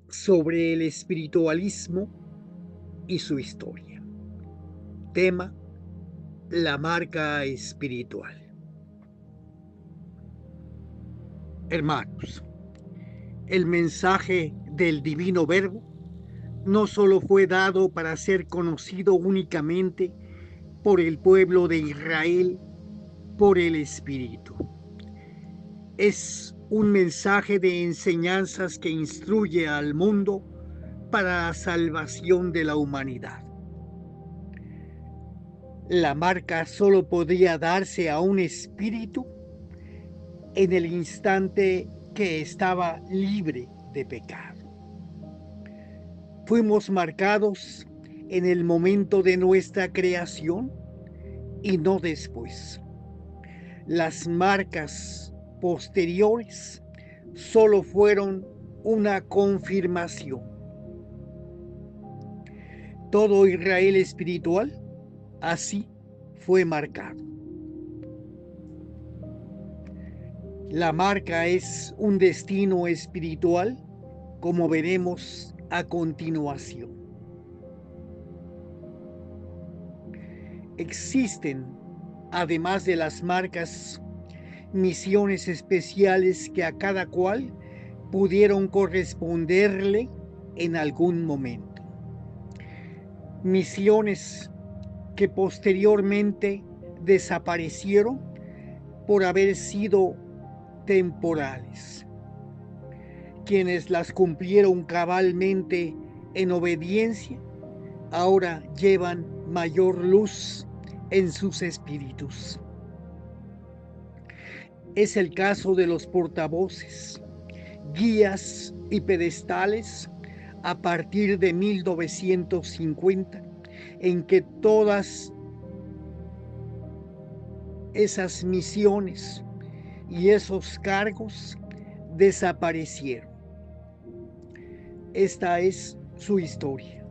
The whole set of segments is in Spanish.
sobre el espiritualismo y su historia. Tema: la marca espiritual. Hermanos, el mensaje del Divino Verbo no solo fue dado para ser conocido únicamente por el pueblo de Israel por el Espíritu. Es un mensaje de enseñanzas que instruye al mundo para la salvación de la humanidad. La marca solo podría darse a un espíritu en el instante que estaba libre de pecado. Fuimos marcados en el momento de nuestra creación y no después. Las marcas posteriores solo fueron una confirmación. Todo Israel espiritual así fue marcado. La marca es un destino espiritual, como veremos a continuación. Existen, además de las marcas, misiones especiales que a cada cual pudieron corresponderle en algún momento. Misiones que posteriormente desaparecieron por haber sido temporales. Quienes las cumplieron cabalmente en obediencia, ahora llevan mayor luz en sus espíritus. Es el caso de los portavoces, guías y pedestales a partir de 1950, en que todas esas misiones y esos cargos desaparecieron. Esta es su historia.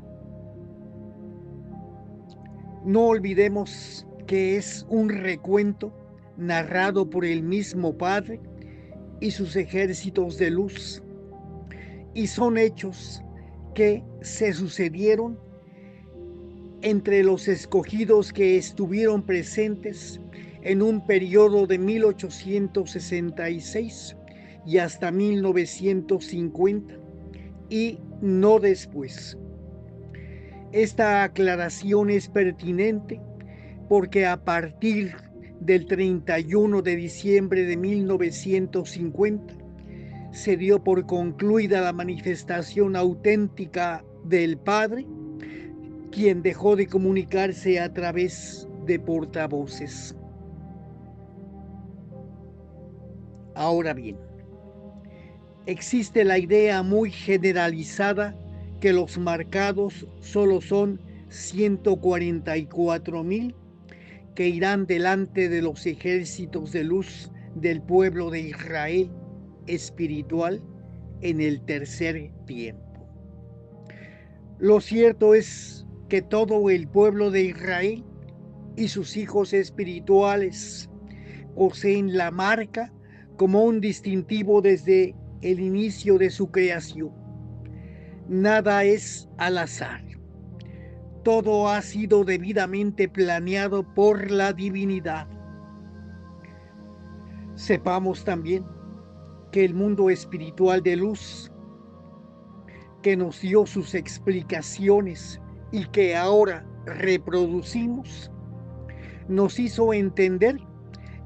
No olvidemos que es un recuento narrado por el mismo Padre y sus ejércitos de luz, y son hechos que se sucedieron entre los escogidos que estuvieron presentes en un periodo de 1866 y hasta 1950, y no después. Esta aclaración es pertinente porque a partir del 31 de diciembre de 1950 se dio por concluida la manifestación auténtica del Padre, quien dejó de comunicarse a través de portavoces. Ahora bien, existe la idea muy generalizada que los marcados solo son 144,000 que irán delante de los ejércitos de luz del pueblo de Israel espiritual en el tercer tiempo. Lo cierto es que todo el pueblo de Israel y sus hijos espirituales poseen la marca como un distintivo desde el inicio de su creación. Nada es al azar. Todo ha sido debidamente planeado por la divinidad. Sepamos también que el mundo espiritual de luz, que nos dio sus explicaciones y que ahora reproducimos, nos hizo entender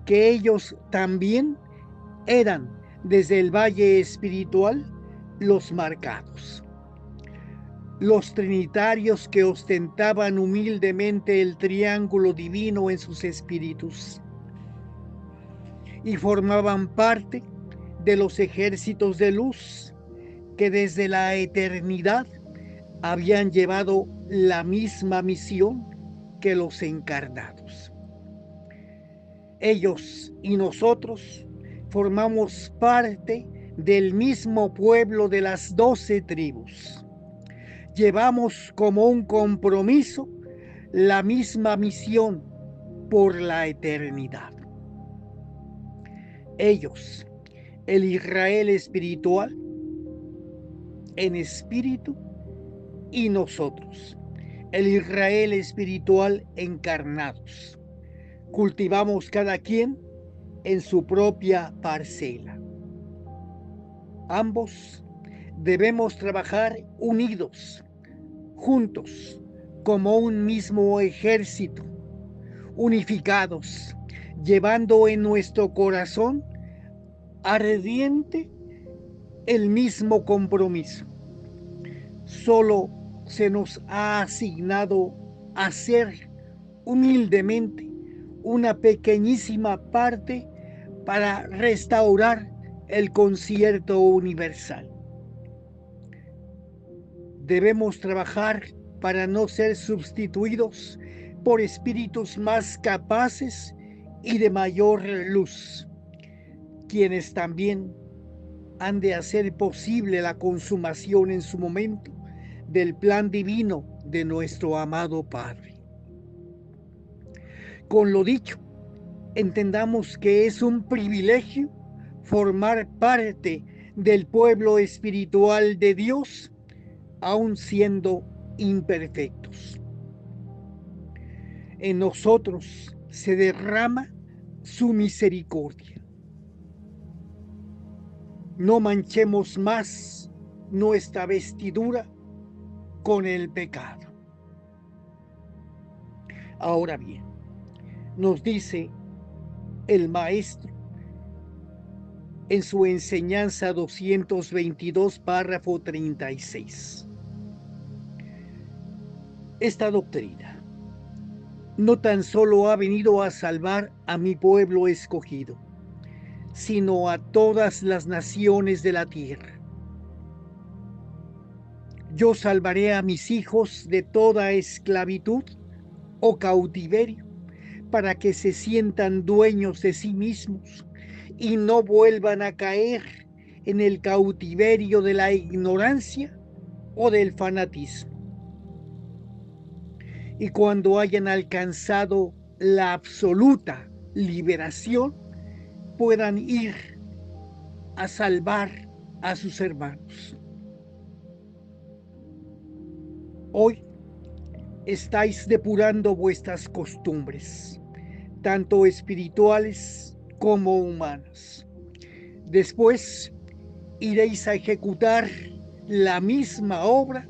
que ellos también eran desde el valle espiritual los marcados. Los trinitarios que ostentaban humildemente el triángulo divino en sus espíritus y formaban parte de los ejércitos de luz que desde la eternidad habían llevado la misma misión que los encarnados. Ellos y nosotros formamos parte del mismo pueblo de las 12 tribus. Llevamos como un compromiso la misma misión por la eternidad. Ellos, el Israel espiritual, en espíritu y nosotros, el Israel espiritual encarnados. Cultivamos cada quien en su propia parcela. Ambos debemos trabajar unidos, juntos, como un mismo ejército, unificados, llevando en nuestro corazón ardiente el mismo compromiso. Solo se nos ha asignado hacer humildemente una pequeñísima parte para restaurar el concierto universal. Debemos trabajar para no ser sustituidos por espíritus más capaces y de mayor luz, quienes también han de hacer posible la consumación en su momento del plan divino de nuestro amado Padre. Con lo dicho, entendamos que es un privilegio formar parte del pueblo espiritual de Dios, aun siendo imperfectos. En nosotros se derrama su misericordia. No manchemos más nuestra vestidura con el pecado. Ahora bien, nos dice el Maestro en su enseñanza 222, párrafo 36. Esta doctrina no tan solo ha venido a salvar a mi pueblo escogido, sino a todas las naciones de la tierra. Yo salvaré a mis hijos de toda esclavitud o cautiverio, para que se sientan dueños de sí mismos y no vuelvan a caer en el cautiverio de la ignorancia o del fanatismo. Y cuando hayan alcanzado la absoluta liberación, puedan ir a salvar a sus hermanos. Hoy estáis depurando vuestras costumbres, tanto espirituales como humanas. Después iréis a ejecutar la misma obra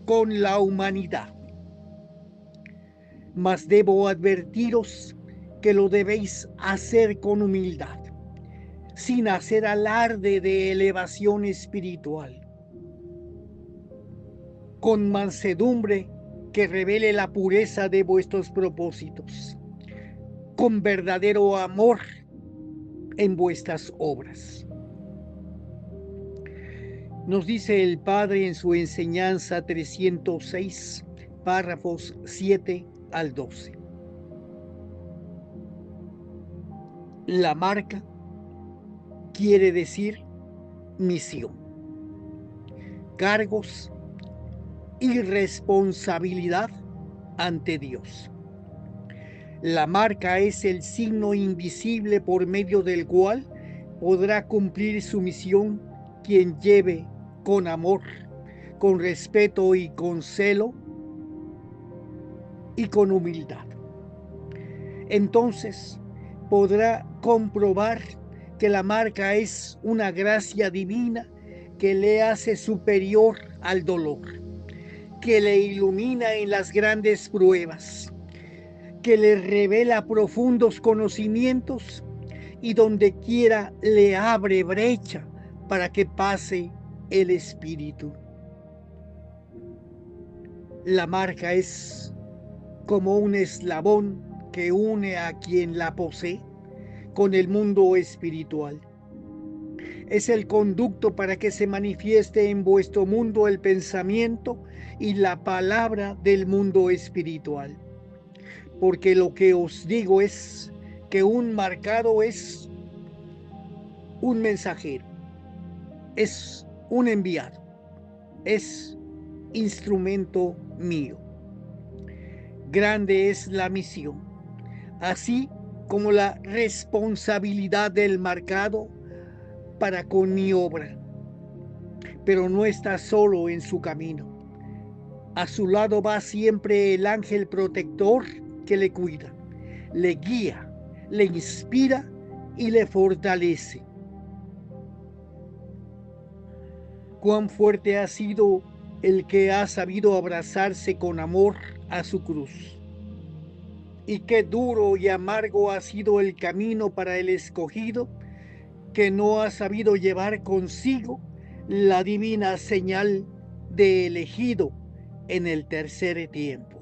con la humanidad. Mas debo advertiros que lo debéis hacer con humildad, sin hacer alarde de elevación espiritual, con mansedumbre que revele la pureza de vuestros propósitos, con verdadero amor en vuestras obras. Nos dice el Padre en su enseñanza 306, párrafos 7 al 12. La marca quiere decir misión, cargos y responsabilidad ante Dios. La marca es el signo invisible por medio del cual podrá cumplir su misión quien lleve con amor, con respeto y con celo y con humildad. Entonces podrá comprobar que la marca es una gracia divina que le hace superior al dolor, que le ilumina en las grandes pruebas, que le revela profundos conocimientos y donde quiera le abre brecha para que pase el Espíritu. La marca es como un eslabón que une a quien la posee con el mundo espiritual. Es el conducto para que se manifieste en vuestro mundo el pensamiento y la palabra del mundo espiritual. Porque lo que os digo es que un marcado es un mensajero, es un enviado, es instrumento mío. Grande es la misión, así como la responsabilidad del marcado para con mi obra. pero no está solo en su camino. A su lado va siempre el ángel protector que le cuida, le guía, le inspira y le fortalece. Cuán fuerte ha sido el que ha sabido abrazarse con amor a su cruz. Y qué duro y amargo ha sido el camino para el escogido que no ha sabido llevar consigo la divina señal de elegido en el tercer tiempo.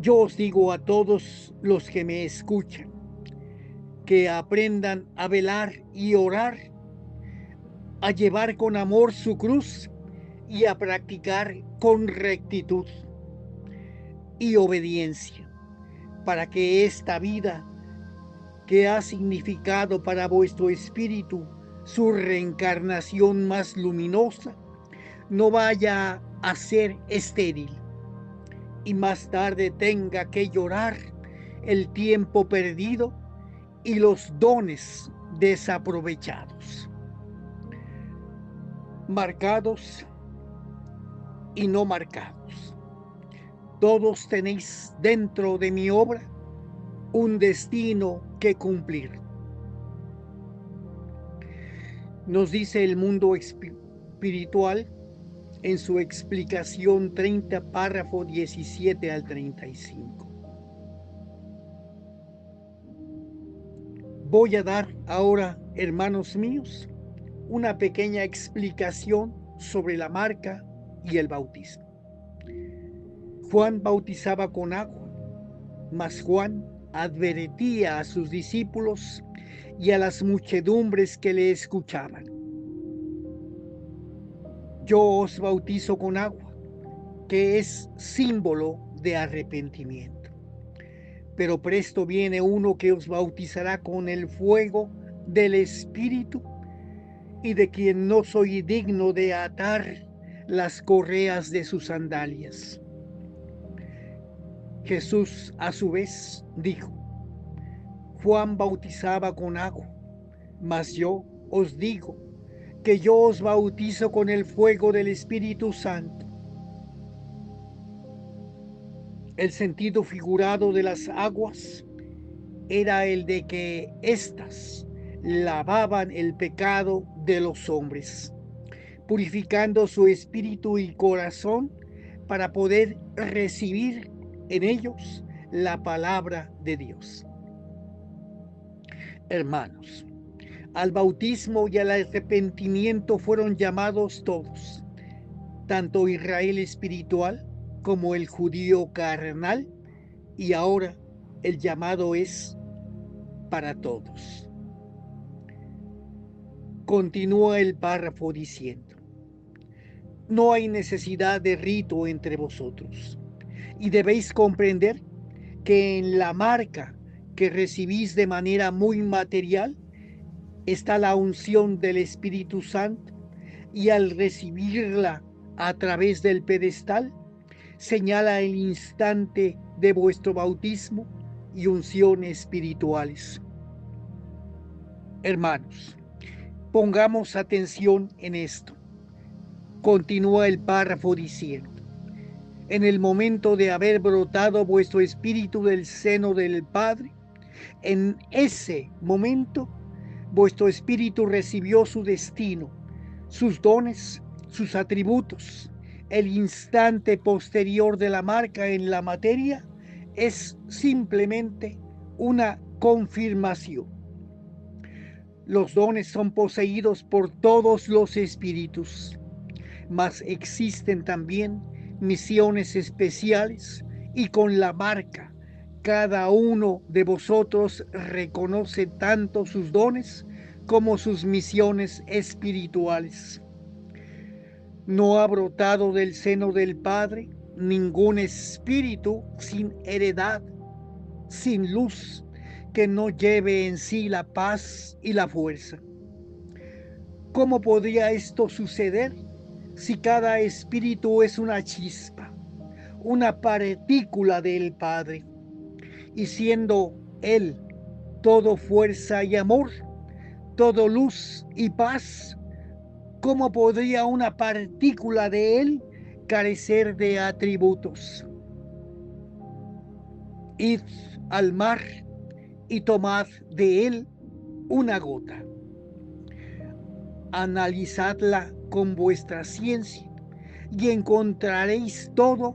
Yo os digo a todos los que me escuchan, que aprendan a velar y orar, a llevar con amor su cruz y a practicar con rectitud y obediencia, para que esta vida que ha significado para vuestro espíritu su reencarnación más luminosa, no vaya a ser estéril y más tarde tenga que llorar el tiempo perdido y los dones desaprovechados. Marcados y no marcados, todos tenéis dentro de mi obra un destino que cumplir. Nos dice el mundo espiritual en su explicación 30, párrafo 17 al 35. Voy a dar ahora, hermanos míos, una pequeña explicación sobre la marca y el bautismo. Juan bautizaba con agua, mas Juan advertía a sus discípulos y a las muchedumbres que le escuchaban. Yo os bautizo con agua, que es símbolo de arrepentimiento. Pero presto viene uno que os bautizará con el fuego del Espíritu, y de quien no soy digno de atar las correas de sus sandalias. Jesús, a su vez, dijo: Juan bautizaba con agua, mas yo os digo que yo os bautizo con el fuego del Espíritu Santo. El sentido figurado de las aguas era el de que éstas lavaban el pecado de los hombres, purificando su espíritu y corazón para poder recibir en ellos la palabra de Dios. Hermanos, al bautismo y al arrepentimiento fueron llamados todos, tanto Israel espiritual como el judío carnal, y ahora el llamado es para todos. Continúa el párrafo diciendo: no hay necesidad de rito entre vosotros, y debéis comprender que en la marca que recibís de manera muy material está la unción del Espíritu Santo, y al recibirla a través del pedestal, señala el instante de vuestro bautismo y unción espirituales. Hermanos, pongamos atención en esto. Continúa el párrafo diciendo: en el momento de haber brotado vuestro espíritu del seno del Padre, en ese momento vuestro espíritu recibió su destino, sus dones, sus atributos. El instante posterior de la marca en la materia es simplemente una confirmación. Los dones son poseídos por todos los espíritus, mas existen también misiones especiales, y con la marca cada uno de vosotros reconoce tanto sus dones como sus misiones espirituales. No ha brotado del seno del Padre ningún espíritu sin heredad, sin luz, que no lleve en sí la paz y la fuerza. ¿Cómo podría esto suceder si cada espíritu es una chispa, una partícula del Padre? Y siendo Él todo fuerza y amor, todo luz y paz, ¿cómo podría una partícula de él carecer de atributos? Id al mar y tomad de él una gota. Analizadla con vuestra ciencia y encontraréis todo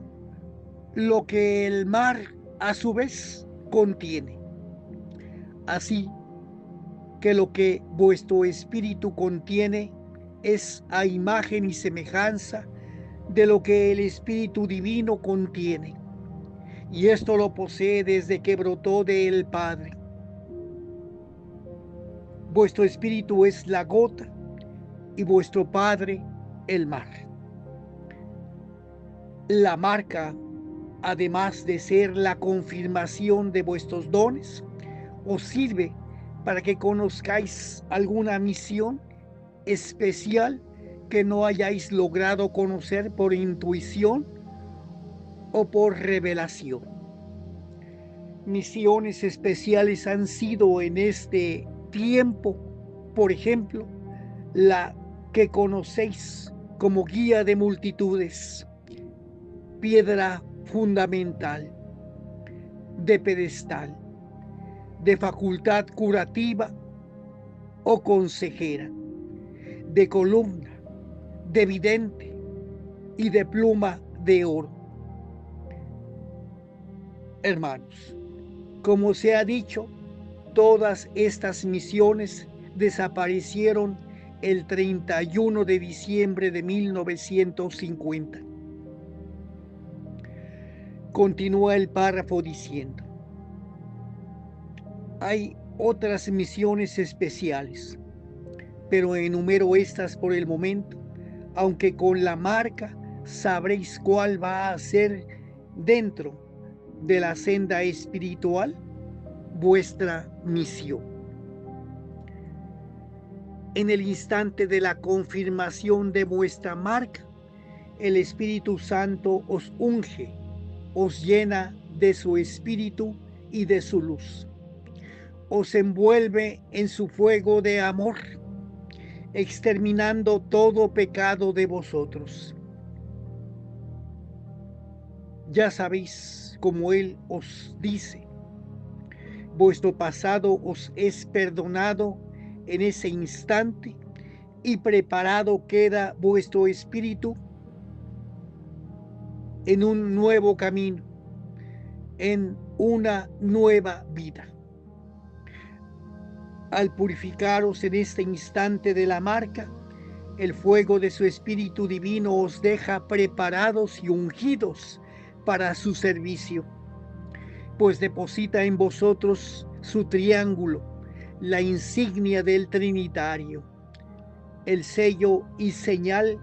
lo que el mar a su vez contiene. Así que lo que vuestro espíritu contiene es a imagen y semejanza de lo que el Espíritu Divino contiene. Y esto lo posee desde que brotó del Padre. Vuestro espíritu es la gota y vuestro Padre el mar. La marca, además de ser la confirmación de vuestros dones, os sirve para que conozcáis alguna misión especial que no hayáis logrado conocer por intuición o por revelación. Misiones especiales han sido en este tiempo, por ejemplo, la que conocéis como guía de multitudes, piedra fundamental, de pedestal, de facultad curativa o consejera, de columna, de vidente y de pluma de oro. Hermanos, como se ha dicho, todas estas misiones desaparecieron el 31 de diciembre de 1950. Continúa el párrafo diciendo: hay otras misiones especiales, pero enumero estas por el momento, aunque con la marca sabréis cuál va a ser dentro de la senda espiritual vuestra misión. En el instante de la confirmación de vuestra marca, el Espíritu Santo os unge, os llena de su espíritu y de su luz. Os envuelve en su fuego de amor, exterminando todo pecado de vosotros. Ya sabéis, como Él os dice, vuestro pasado os es perdonado en ese instante y preparado queda vuestro espíritu en un nuevo camino, en una nueva vida. Al purificaros en este instante de la marca, el fuego de su Espíritu Divino os deja preparados y ungidos para su servicio, pues deposita en vosotros su triángulo, la insignia del Trinitario, el sello y señal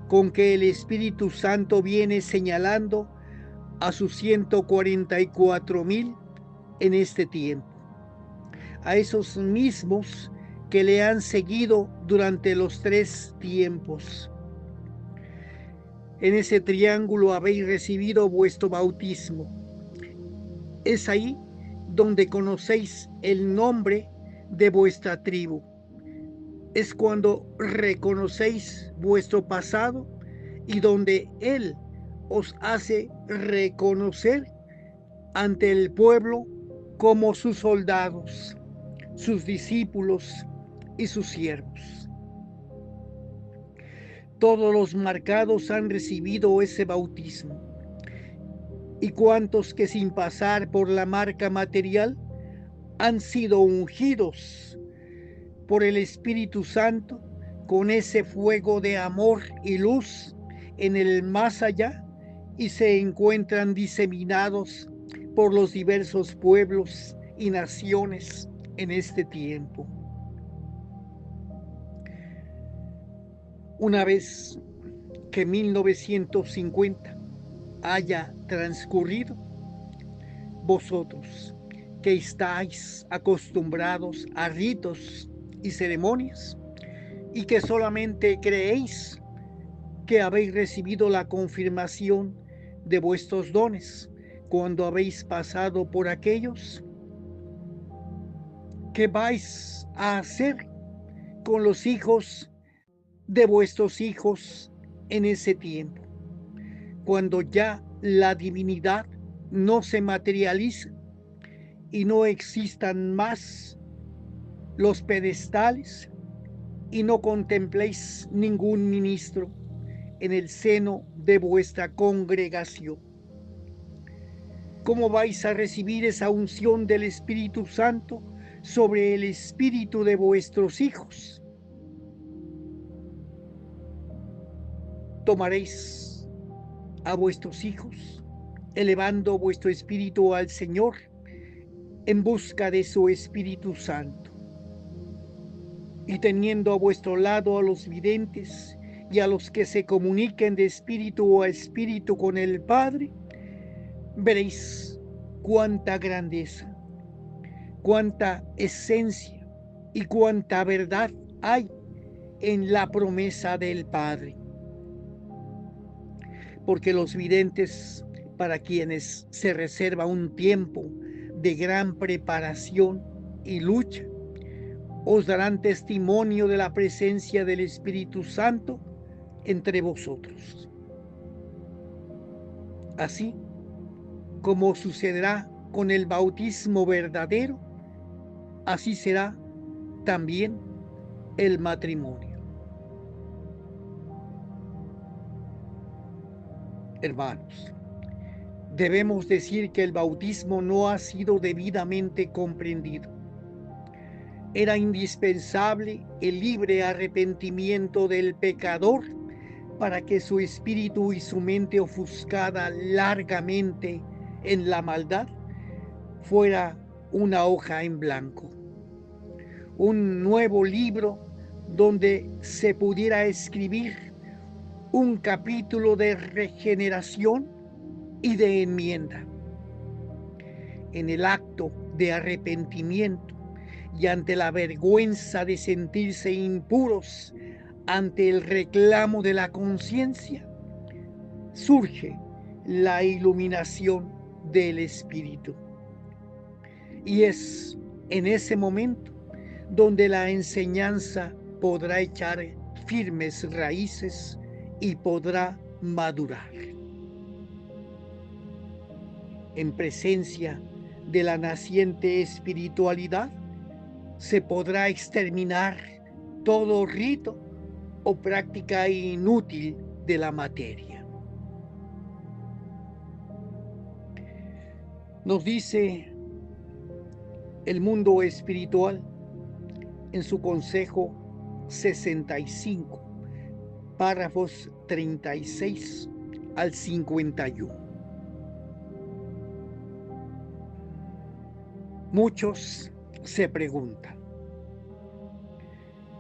con que el Espíritu Santo viene señalando a sus 144,000 en este tiempo, a esos mismos que le han seguido durante los 3 tiempos. En ese triángulo habéis recibido vuestro bautismo. Es ahí donde conocéis el nombre de vuestra tribu. Es cuando reconocéis vuestro pasado y donde Él os hace reconocer ante el pueblo como sus soldados, sus discípulos y sus siervos. Todos los marcados han recibido ese bautismo. Y cuantos que sin pasar por la marca material han sido ungidos por el Espíritu Santo con ese fuego de amor y luz en el más allá y se encuentran diseminados por los diversos pueblos y naciones en este tiempo. Una vez que 1950 haya transcurrido, vosotros que estáis acostumbrados a ritos y ceremonias y que solamente creéis que habéis recibido la confirmación de vuestros dones cuando habéis pasado por aquellos, ¿qué vais a hacer con los hijos de vuestros hijos en ese tiempo, cuando ya la divinidad no se materializa y no existan más los pedestales y no contempléis ningún ministro en el seno de vuestra congregación. ¿Cómo vais a recibir esa unción del Espíritu Santo sobre el espíritu de vuestros hijos? Tomaréis a vuestros hijos, elevando vuestro espíritu al Señor en busca de su Espíritu Santo, y teniendo a vuestro lado a los videntes y a los que se comuniquen de espíritu a espíritu con el Padre, veréis cuánta grandeza, cuánta esencia y cuánta verdad hay en la promesa del Padre. Porque los videntes, para quienes se reserva un tiempo de gran preparación y lucha, os darán testimonio de la presencia del Espíritu Santo entre vosotros. Así como sucederá con el bautismo verdadero, así será también el matrimonio. Hermanos, debemos decir que el bautismo no ha sido debidamente comprendido. Era indispensable el libre arrepentimiento del pecador para que su espíritu y su mente ofuscada largamente en la maldad fuera una hoja en blanco, un nuevo libro donde se pudiera escribir un capítulo de regeneración y de enmienda. En el acto de arrepentimiento y ante la vergüenza de sentirse impuros ante el reclamo de la conciencia, surge la iluminación del Espíritu. Y es en ese momento donde la enseñanza podrá echar firmes raíces y podrá madurar. En presencia de la naciente espiritualidad, se podrá exterminar todo rito o práctica inútil de la materia. Nos dice el mundo espiritual en su Consejo 65, párrafos 36 al 51. Muchos se preguntan,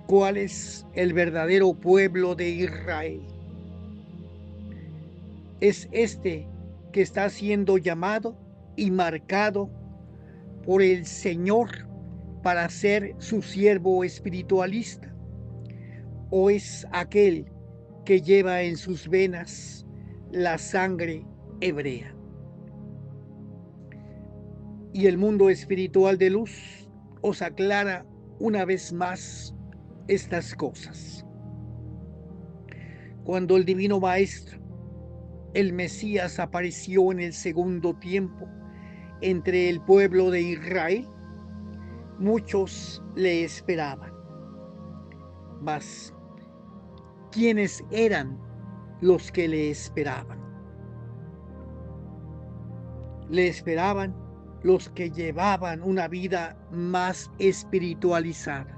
¿cuál es el verdadero pueblo de Israel? ¿Es este que está siendo llamado y marcado por el Señor para ser su siervo espiritualista? ¿O es aquel que lleva en sus venas la sangre hebrea? Y el mundo espiritual de luz os aclara una vez más estas cosas. Cuando el Divino Maestro, el Mesías, apareció en el segundo tiempo entre el pueblo de Israel, muchos le esperaban. Mas, ¿quiénes eran los que le esperaban? Le esperaban los que llevaban una vida más espiritualizada,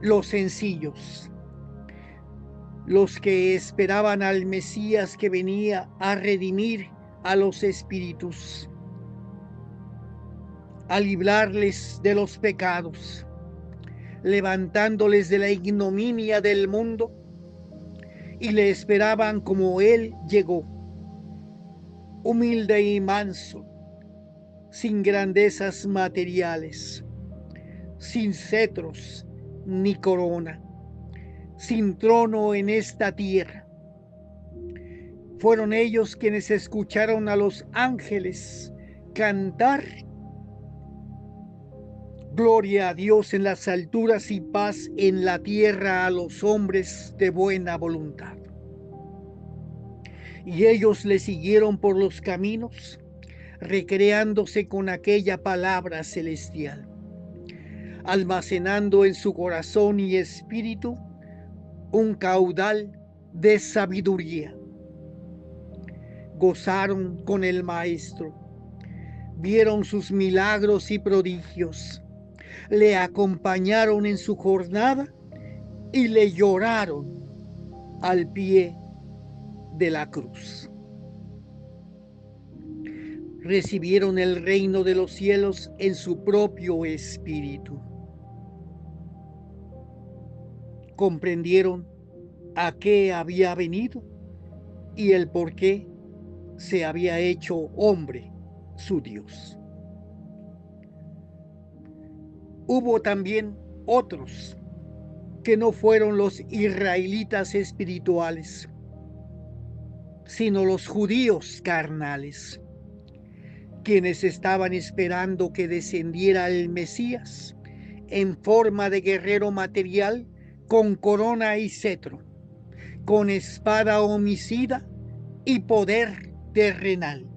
los sencillos, los que esperaban al Mesías que venía a redimir a los espíritus, a librarles de los pecados, levantándoles de la ignominia del mundo, y le esperaban como Él llegó, humilde y manso, sin grandezas materiales, sin cetros ni corona, sin trono en esta tierra. Fueron ellos quienes escucharon a los ángeles cantar Gloria a Dios en las alturas y paz en la tierra a los hombres de buena voluntad. Y ellos le siguieron por los caminos, recreándose con aquella palabra celestial, almacenando en su corazón y espíritu un caudal de sabiduría. Gozaron con el Maestro, vieron sus milagros y prodigios, le acompañaron en su jornada y le lloraron al pie de la cruz. Recibieron el reino de los cielos en su propio espíritu. Comprendieron a qué había venido y el por qué se había hecho hombre su Dios. Hubo también otros que no fueron los israelitas espirituales, sino los judíos carnales, quienes estaban esperando que descendiera el Mesías en forma de guerrero material, con corona y cetro, con espada homicida y poder terrenal.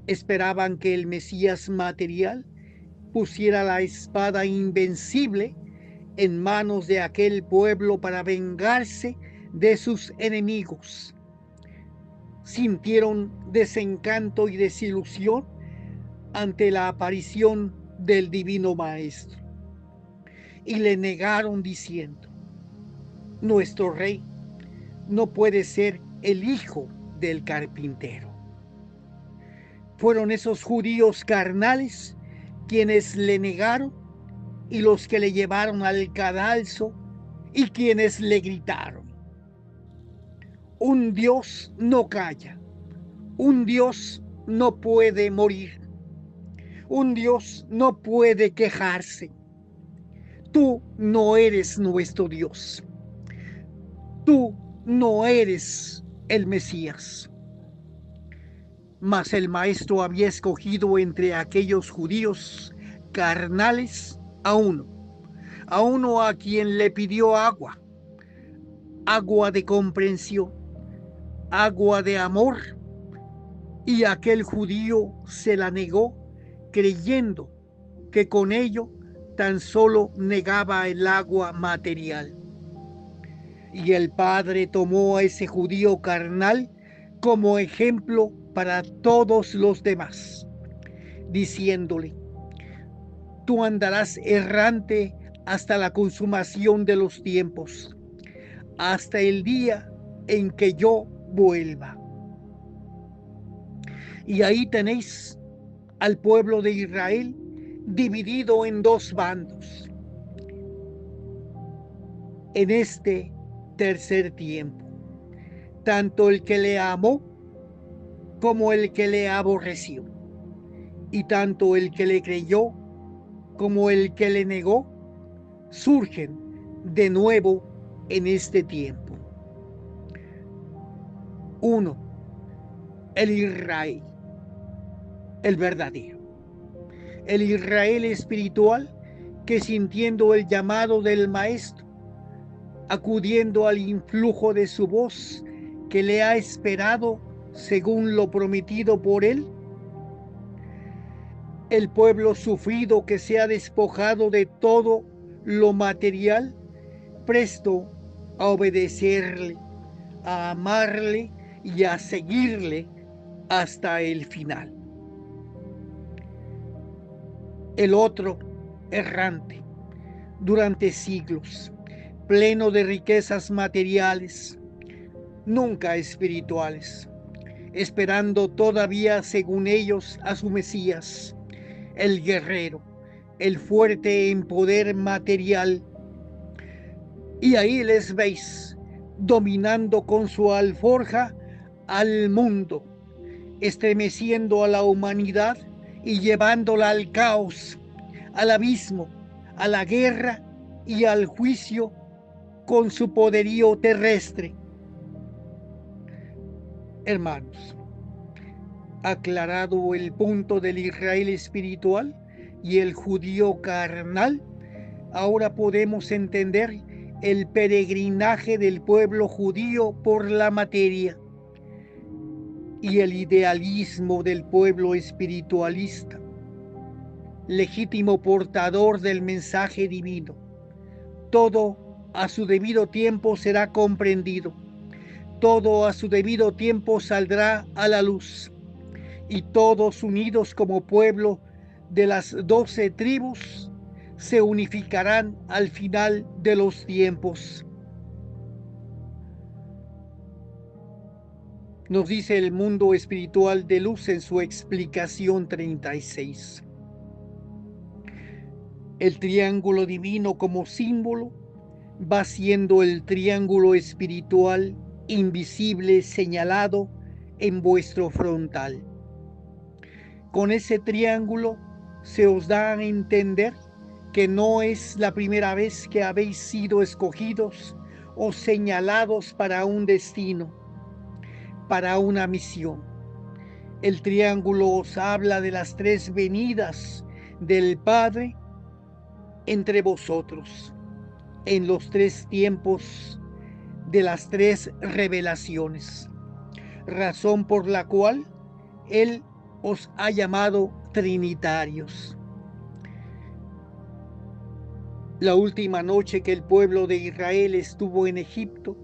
Esperaban que el Mesías material pusiera la espada invencible en manos de aquel pueblo para vengarse de sus enemigos. Sintieron desencanto y desilusión ante la aparición del Divino Maestro y le negaron diciendo: nuestro rey no puede ser el hijo del carpintero. Fueron esos judíos carnales quienes le negaron y los que le llevaron al cadalso y quienes le gritaron: un Dios no calla, un Dios no puede morir, un Dios no puede quejarse. Tú no eres nuestro Dios. Tú no eres el Mesías. Mas el Maestro había escogido entre aquellos judíos carnales a uno a quien le pidió agua de comprensión, agua de amor, y aquel judío se la negó, creyendo que con ello tan solo negaba el agua material. Y el Padre tomó a ese judío carnal como ejemplo para todos los demás, diciéndole: tú andarás errante hasta la consumación de los tiempos, hasta el día en que yo vuelva. Y ahí tenéis al pueblo de Israel dividido en dos bandos en este tercer tiempo, tanto el que le amó como el que le aborreció, y tanto el que le creyó como el que le negó surgen de nuevo en este tiempo. Uno, el Israel, el verdadero, el Israel espiritual que, sintiendo el llamado del Maestro, acudiendo al influjo de su voz, que le ha esperado según lo prometido por él, el pueblo sufrido que se ha despojado de todo lo material, presto a obedecerle, a amarle y a seguirle hasta el final. El otro, errante, durante siglos, pleno de riquezas materiales, nunca espirituales, esperando todavía, según ellos, a su Mesías, el guerrero, el fuerte en poder material. Y ahí les veis, dominando con su alforja al mundo, estremeciendo a la humanidad y llevándola al caos, al abismo, a la guerra y al juicio con su poderío terrestre. Hermanos, aclarado el punto del Israel espiritual y el judío carnal, ahora podemos entender el peregrinaje del pueblo judío por la materia y el idealismo del pueblo espiritualista, legítimo portador del mensaje divino. Todo a su debido tiempo será comprendido, todo a su debido tiempo saldrá a la luz, y todos unidos como pueblo de las 12 tribus se unificarán al final de los tiempos. Nos dice el mundo espiritual de luz en su explicación 36. El triángulo divino como símbolo va siendo el triángulo espiritual invisible señalado en vuestro frontal. Con ese triángulo se os da a entender que no es la primera vez que habéis sido escogidos o señalados para un destino, para una misión. El triángulo os habla de las 3 venidas del Padre entre vosotros, en los 3 tiempos de las 3 revelaciones, razón por la cual Él os ha llamado trinitarios. La última noche que el pueblo de Israel estuvo en Egipto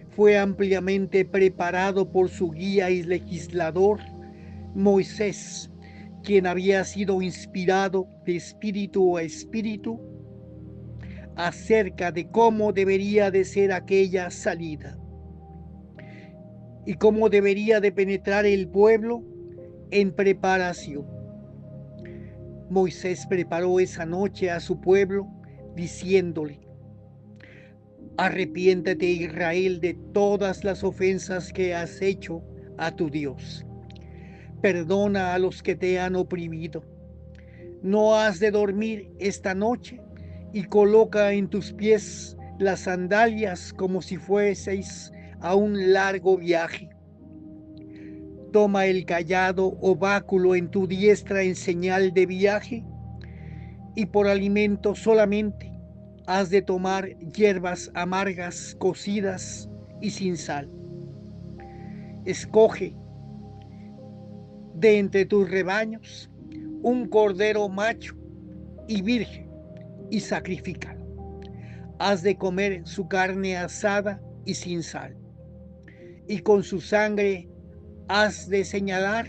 fue ampliamente preparado por su guía y legislador, Moisés, quien había sido inspirado de espíritu a espíritu acerca de cómo debería de ser aquella salida y cómo debería de penetrar el pueblo en preparación. Moisés preparó esa noche a su pueblo diciéndole: arrepiéntete, Israel, de todas las ofensas que has hecho a tu Dios. Perdona a los que te han oprimido. No has de dormir esta noche y coloca en tus pies las sandalias como si fueseis a un largo viaje. Toma el cayado o báculo en tu diestra en señal de viaje, y por alimento solamente has de tomar hierbas amargas cocidas y sin sal. Escoge de entre tus rebaños un cordero macho y virgen y sacrifícalo. Has de comer su carne asada y sin sal, y con su sangre has de señalar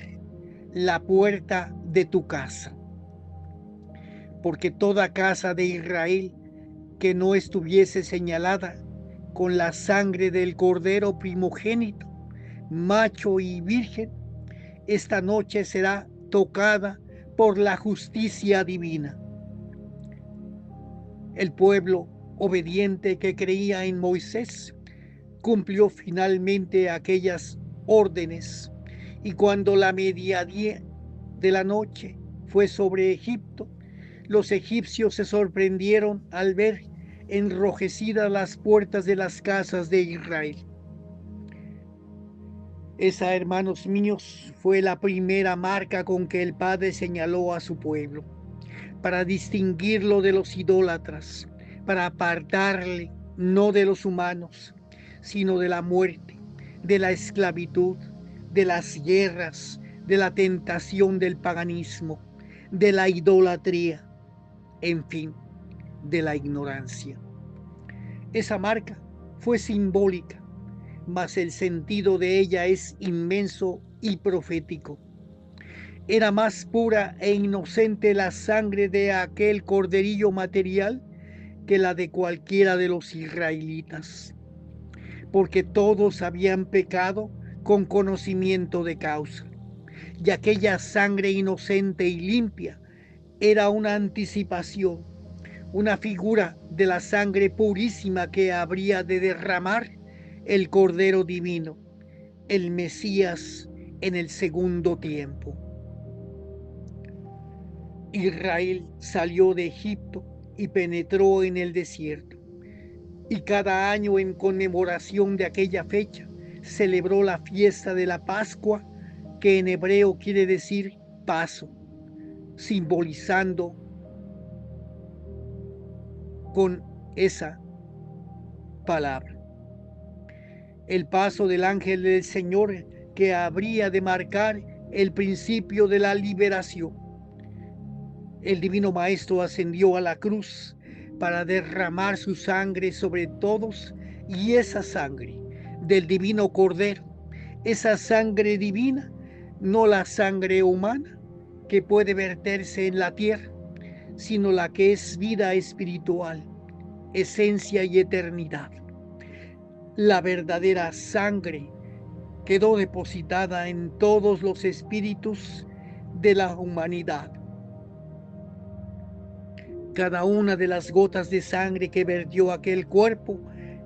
la puerta de tu casa. Porque toda casa de Israel que no estuviese señalada con la sangre del cordero primogénito, macho y virgen, esta noche será tocada por la justicia divina. El pueblo obediente que creía en Moisés cumplió finalmente aquellas órdenes, y cuando la mediodía de la noche fue sobre Egipto, los egipcios se sorprendieron al ver enrojecidas las puertas de las casas de Israel. Esa, hermanos míos, fue la primera marca con que el Padre señaló a su pueblo, para distinguirlo de los idólatras, para apartarle no de los humanos, sino de la muerte, de la esclavitud, de las guerras, de la tentación del paganismo, de la idolatría, en fin, de la ignorancia. Esa marca fue simbólica, mas el sentido de ella es inmenso y profético. Era más pura e inocente la sangre de aquel corderillo material que la de cualquiera de los israelitas, porque todos habían pecado con conocimiento de causa, y aquella sangre inocente y limpia era una anticipación, una figura de la sangre purísima que habría de derramar el Cordero Divino, el Mesías en el segundo tiempo. Israel salió de Egipto y penetró en el desierto, y cada año en conmemoración de aquella fecha celebró la fiesta de la Pascua, que en hebreo quiere decir paso, simbolizando con esa palabra. El paso del ángel del Señor que habría de marcar el principio de la liberación. El divino Maestro ascendió a la cruz para derramar su sangre sobre todos, y esa sangre del divino Cordero, esa sangre divina, no la sangre humana que puede verterse en la tierra, sino la que es vida espiritual, esencia y eternidad. La verdadera sangre quedó depositada en todos los espíritus de la humanidad. Cada una de las gotas de sangre que vertió aquel cuerpo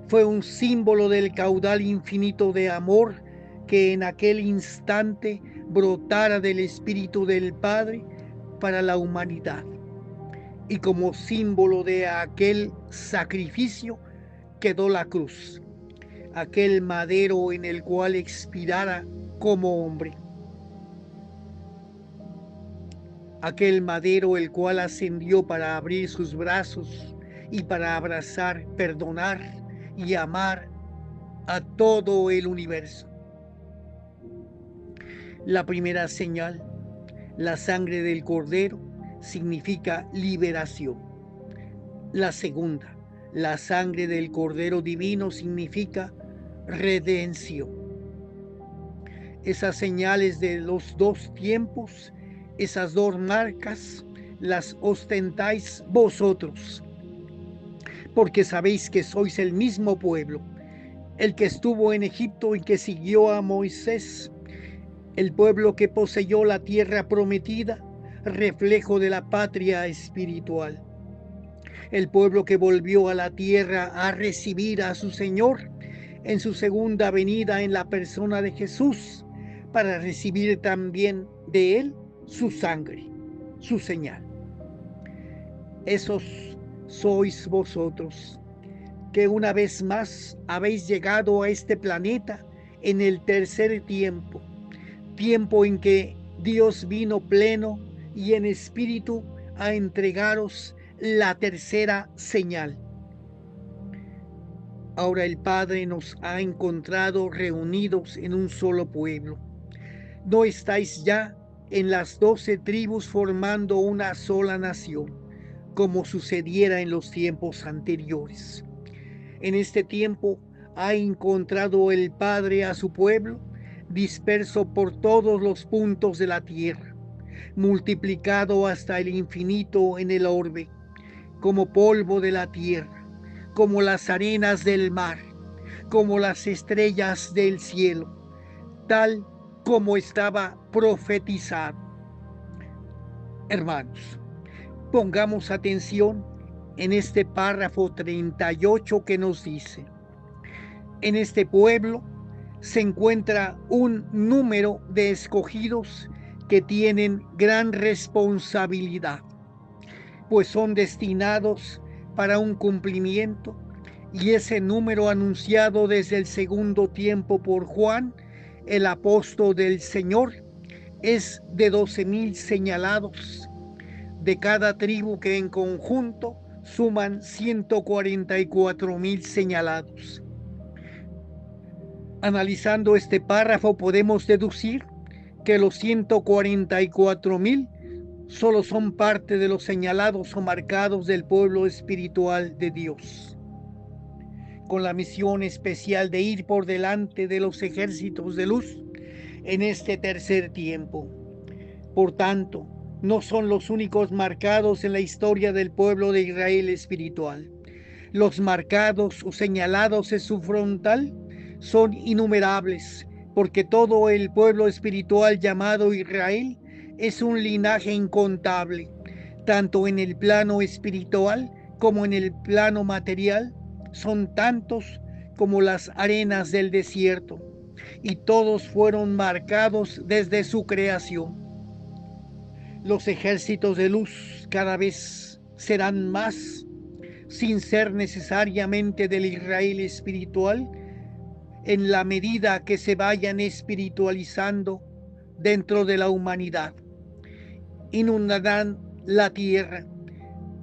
fue un símbolo del caudal infinito de amor que en aquel instante brotara del Espíritu del Padre para la humanidad. Y como símbolo de aquel sacrificio quedó la cruz, aquel madero en el cual expirara como hombre. Aquel madero el cual ascendió para abrir sus brazos y para abrazar, perdonar y amar a todo el universo. La primera señal, la sangre del Cordero, significa liberación. La segunda, la sangre del Cordero Divino, significa redención. Esas señales de los dos tiempos, esas dos marcas, las ostentáis vosotros, porque sabéis que sois el mismo pueblo, el que estuvo en Egipto y que siguió a Moisés, el pueblo que poseyó la tierra prometida, reflejo de la patria espiritual, el pueblo que volvió a la tierra a recibir a su Señor en su segunda venida en la persona de Jesús, para recibir también de él su sangre, su señal. Esos sois vosotros, que una vez más habéis llegado a este planeta en el tercer tiempo, tiempo en que Dios vino pleno y en espíritu a entregaros la tercera señal. Ahora el Padre nos ha encontrado reunidos en un solo pueblo. No estáis ya en las 12 tribus formando una sola nación, como sucediera en los tiempos anteriores. En este tiempo ha encontrado el Padre a su pueblo, disperso por todos los puntos de la tierra, multiplicado hasta el infinito en el orbe, como polvo de la tierra, como las arenas del mar, como las estrellas del cielo, tal como estaba profetizado. Hermanos, pongamos atención en este párrafo 38 que nos dice: en este pueblo se encuentra un número de escogidos que tienen gran responsabilidad, pues son destinados para un cumplimiento, y ese número anunciado desde el segundo tiempo por Juan, el apóstol del Señor, es de 12,000 señalados, de cada tribu, que en conjunto suman 144,000 señalados. Analizando este párrafo podemos deducir que los 144,000 solo son parte de los señalados o marcados del pueblo espiritual de Dios, con la misión especial de ir por delante de los ejércitos de luz en este tercer tiempo. Por tanto, no son los únicos marcados en la historia del pueblo de Israel espiritual. Los marcados o señalados en su frontal son innumerables, porque todo el pueblo espiritual llamado Israel es un linaje incontable, tanto en el plano espiritual como en el plano material. Son tantos como las arenas del desierto, y todos fueron marcados desde su creación. Los ejércitos de luz cada vez serán más, sin ser necesariamente del Israel espiritual, en la medida que se vayan espiritualizando dentro de la humanidad. Inundarán la tierra,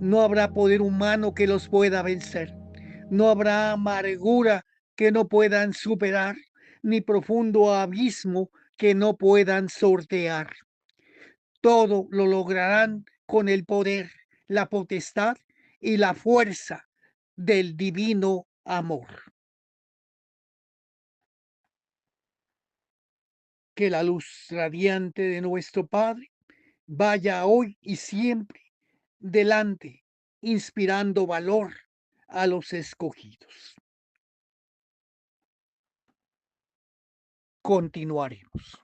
No habrá poder humano que los pueda vencer. No habrá amargura que no puedan superar, ni profundo abismo que no puedan sortear. Todo lo lograrán con el poder, la potestad y la fuerza del divino amor. Que la luz radiante de nuestro Padre vaya hoy y siempre delante, inspirando valor a los escogidos. Continuaremos.